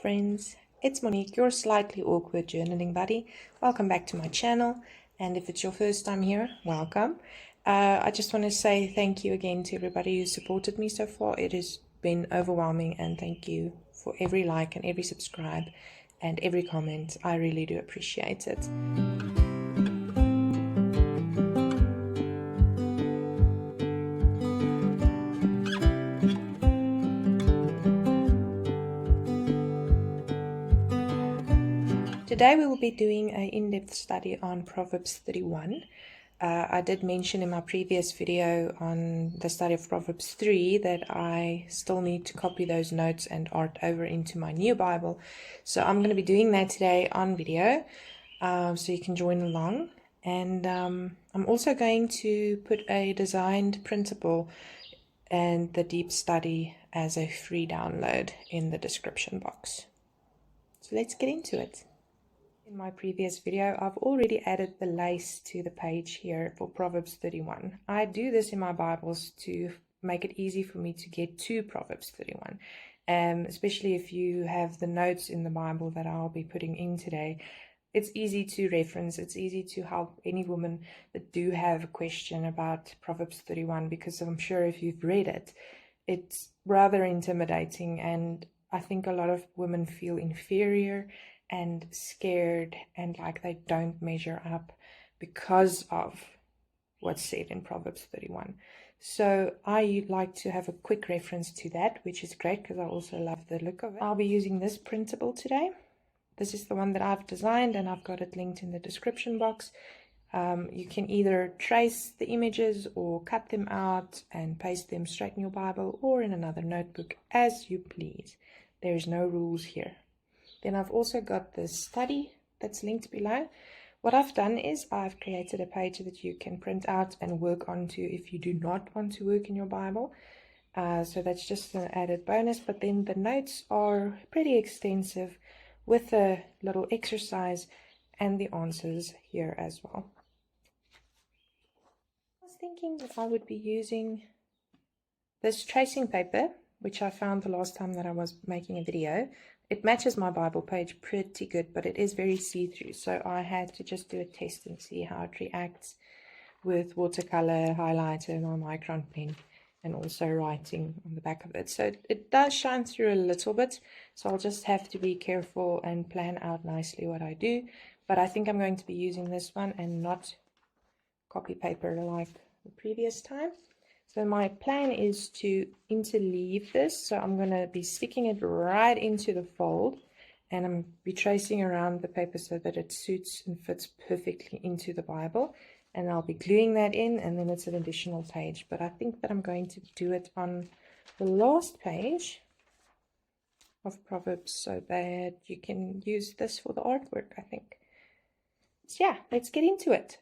friends, it's Monique, your slightly awkward journaling buddy. Welcome back to my channel, and if it's your first time here, welcome. I just want to say thank you again to everybody who supported me so far. It has been overwhelming, and thank you for every like and every subscribe and every comment. I really do appreciate it. Today we will be doing an in-depth study on Proverbs 31. I did mention in my previous video on the study of Proverbs 3 that I still need to copy those notes and art over into my new Bible. So I'm going to be doing that today on video, so you can join along. And I'm also going to put a designed printable and the deep study as a free download in the description box. So let's get into it. In my previous video, I've already added the lace to the page here for Proverbs 31. I do this in my Bibles to make it easy for me to get to Proverbs 31, especially if you have the notes in the Bible that I'll be putting in today. It's easy to reference. It's easy to help any woman that do have a question about Proverbs 31, because I'm sure if you've read it, it's rather intimidating, and I think a lot of women feel inferior and scared and like they don't measure up because of what's said in Proverbs 31. So I like to have a quick reference to that, which is great because I also love the look of it. I'll be using this printable today. This is the one that I've designed, and I've got it linked in the description box. You can either trace the images or cut them out and paste them straight in your Bible or in another notebook, as you please. There's no rules here. Then I've also got the study that's linked below. What I've done is I've created a page that you can print out and work onto if you do not want to work in your Bible. So that's just an added bonus. But then the notes are pretty extensive with a little exercise and the answers here as well. I was thinking that I would be using this tracing paper, which I found the last time that I was making a video. It matches my Bible page pretty good, but it is very see-through, so I had to just do a test and see how it reacts with watercolor, highlighter, my micron pen, and also writing on the back of it. So it does shine through a little bit, so I'll just have to be careful and plan out nicely what I do. But I think I'm going to be using this one and not copy paper like the previous time. So my plan is to interleave this. So I'm going to be sticking it right into the fold, and I'm be tracing around the paper so that it suits and fits perfectly into the Bible. And I'll be gluing that in, and then it's an additional page. But I think that I'm going to do it on the last page of Proverbs so that you can use this for the artwork, I think. So yeah, let's get into it.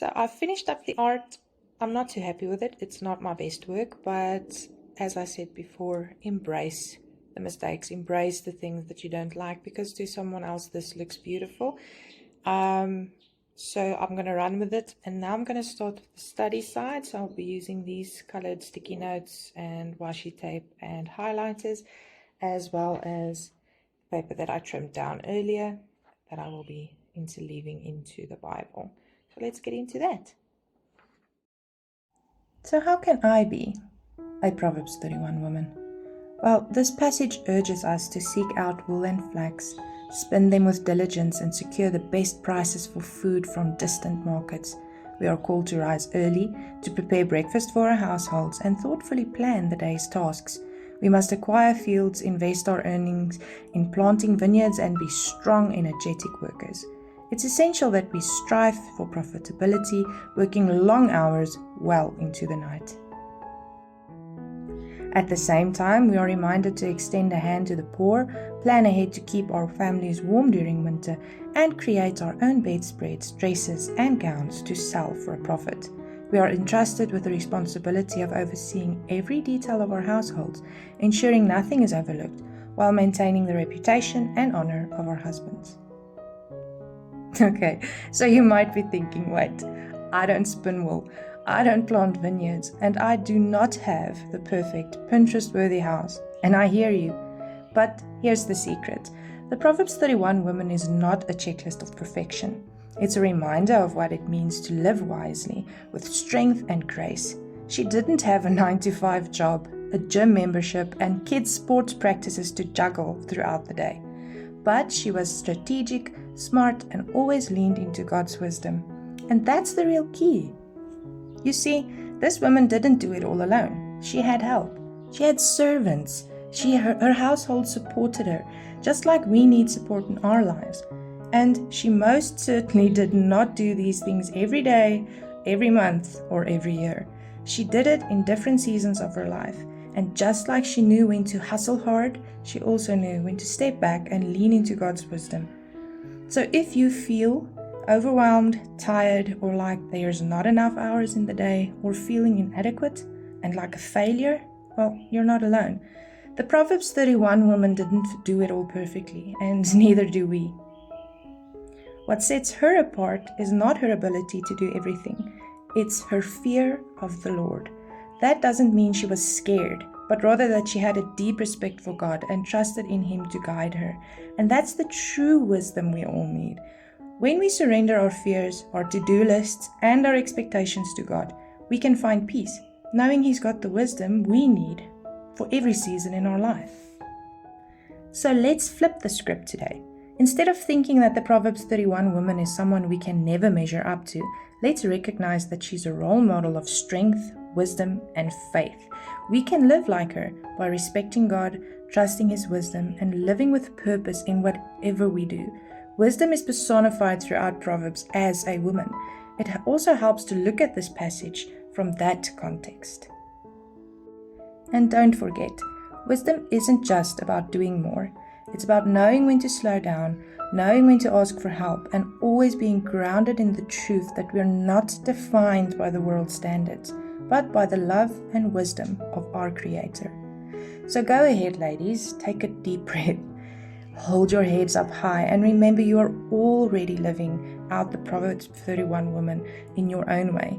So I finished up the art. I'm not too happy with it. It's not my best work, but as I said before, embrace the mistakes, embrace the things that you don't like, because to someone else this looks beautiful. So I'm going to run with it, and now I'm going to start with the study side. So I'll be using these colored sticky notes and washi tape and highlighters, as well as paper that I trimmed down earlier that I will be interleaving into the Bible. So let's get into that. So how can I be a Proverbs 31 woman? Well, this passage urges us to seek out wool and flax, spin them with diligence, and secure the best prices for food from distant markets. We are called to rise early, to prepare breakfast for our households, and thoughtfully plan the day's tasks. We must acquire fields, invest our earnings in planting vineyards, and be strong, energetic workers. It's essential that we strive for profitability, working long hours well into the night. At the same time, we are reminded to extend a hand to the poor, plan ahead to keep our families warm during winter, and create our own bedspreads, dresses, and gowns to sell for a profit. We are entrusted with the responsibility of overseeing every detail of our households, ensuring nothing is overlooked, while maintaining the reputation and honor of our husbands. Okay, so you might be thinking, wait, I don't spin wool, I don't plant vineyards, and I do not have the perfect Pinterest-worthy house. And I hear you. But here's the secret. The Proverbs 31 woman is not a checklist of perfection. It's a reminder of what it means to live wisely, with strength and grace. She didn't have a 9-to-5 job, a gym membership, and kids' sports practices to juggle throughout the day. But she was strategic, smart, and always leaned into God's wisdom. And that's the real key. You see, this woman didn't do it all alone. She had help. She had servants. Her household supported her, just like we need support in our lives. And she most certainly did not do these things every day, every month, or every year. She did it in different seasons of her life. And just like she knew when to hustle hard, she also knew when to step back and lean into God's wisdom. So if you feel overwhelmed, tired, or like there's not enough hours in the day, or feeling inadequate and like a failure, well, you're not alone. The Proverbs 31 woman didn't do it all perfectly, and neither do we. What sets her apart is not her ability to do everything. It's her fear of the Lord. That doesn't mean she was scared, but rather that she had a deep respect for God and trusted in Him to guide her. And that's the true wisdom we all need. When we surrender our fears, our to-do lists, and our expectations to God, we can find peace, knowing He's got the wisdom we need for every season in our life. So let's flip the script today. Instead of thinking that the Proverbs 31 woman is someone we can never measure up to, let's recognize that she's a role model of strength, wisdom, and faith. We can live like her by respecting God, trusting His wisdom, and living with purpose in whatever we do. Wisdom is personified throughout Proverbs as a woman. It also helps to look at this passage from that context. And don't forget, wisdom isn't just about doing more. It's about knowing when to slow down, knowing when to ask for help, and always being grounded in the truth that we're not defined by the world's standards, but by the love and wisdom of our Creator. So go ahead, ladies, take a deep breath. Hold your heads up high and remember you are already living out the Proverbs 31 woman in your own way.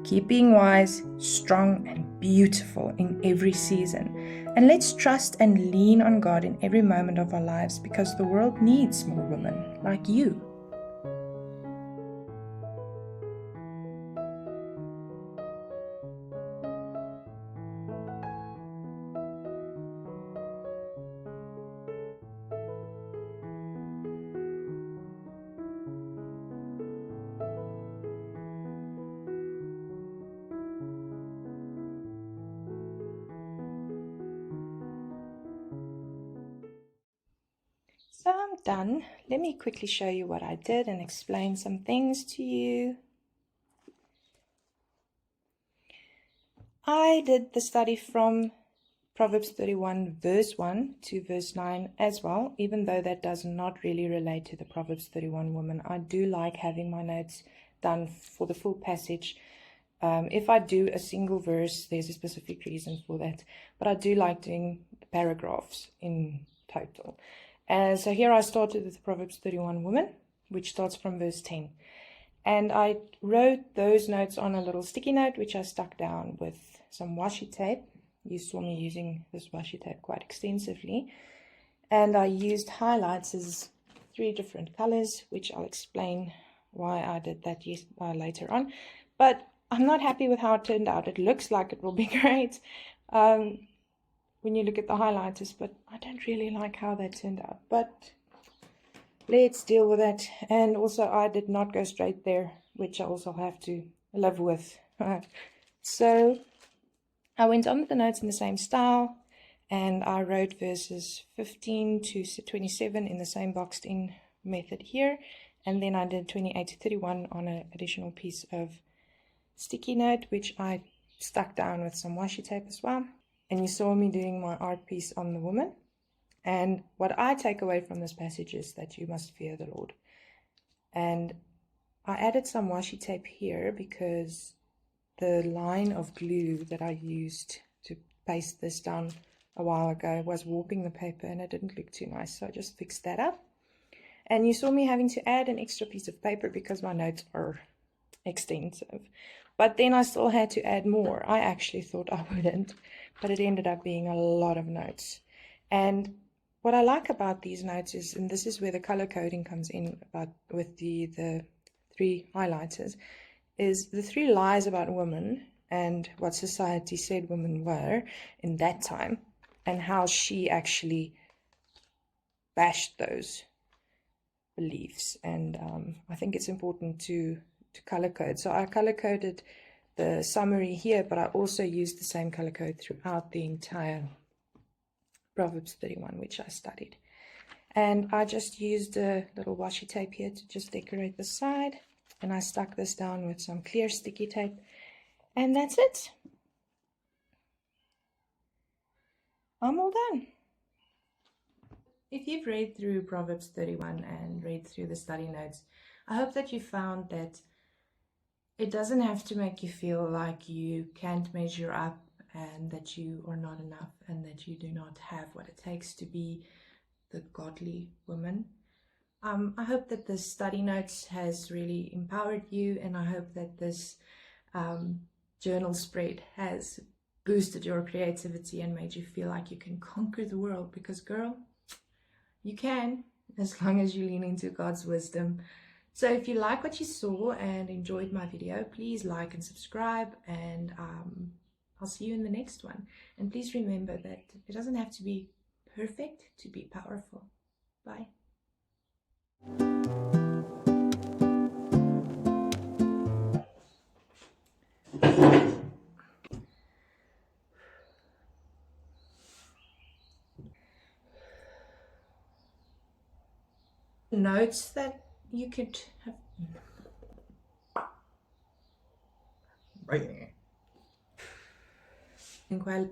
Keep being wise, strong, and beautiful in every season. And let's trust and lean on God in every moment of our lives, because the world needs more women like you. So I'm done. Let me quickly show you what I did and explain some things to you. I did the study from Proverbs 31 verse 1 to verse 9 as well, even though that does not really relate to the Proverbs 31 woman. I do like having my notes done for the full passage. If I do a single verse, there's a specific reason for that. But I do like doing paragraphs in total. And so here I started with Proverbs 31 woman, which starts from verse 10. And I wrote those notes on a little sticky note, which I stuck down with some washi tape. You saw me using this washi tape quite extensively. And I used highlights as 3 different colors, which I'll explain why I did that later on. But I'm not happy with how it turned out. It looks like it will be great when you look at the highlighters, but I don't really like how that turned out. But let's deal with that. And also I did not go straight there, which I also have to live with. So I went on with the notes in the same style, and I wrote verses 15 to 27 in the same boxed in method here. And then I did 28 to 31 on an additional piece of sticky note, which I stuck down with some washi tape as well. And you saw me doing my art piece on the woman. And what I take away from this passage is that you must fear the Lord. And I added some washi tape here because the line of glue that I used to paste this down a while ago was warping the paper, and it didn't look too nice. So I just fixed that up. And you saw me having to add an extra piece of paper because my notes are extensive. But then I still had to add more. I actually thought I wouldn't, but it ended up being a lot of notes. And what I like about these notes is, and this is where the color coding comes in with the 3 highlighters, is the 3 lies about women and what society said women were in that time, and how she actually bashed those beliefs. And I think it's important to color code. So I color coded the summary here, but I also used the same color code throughout the entire Proverbs 31, which I studied. And I just used a little washi tape here to just decorate the side, and I stuck this down with some clear sticky tape, and that's it. I'm all done. If you've read through Proverbs 31 and read through the study notes, I hope that you found that it doesn't have to make you feel like you can't measure up and that you are not enough and that you do not have what it takes to be the godly woman. I hope that this study notes has really empowered you, and I hope that this journal spread has boosted your creativity and made you feel like you can conquer the world, because girl, you can, as long as you lean into God's wisdom. So if you like what you saw and enjoyed my video, please like and subscribe, and I'll see you in the next one. And please remember that it doesn't have to be perfect to be powerful. Bye. Notes that you could have.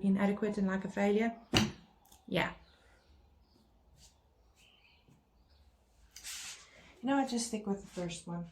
Inadequate and like a failure. Yeah. You know, I just stick with the first one.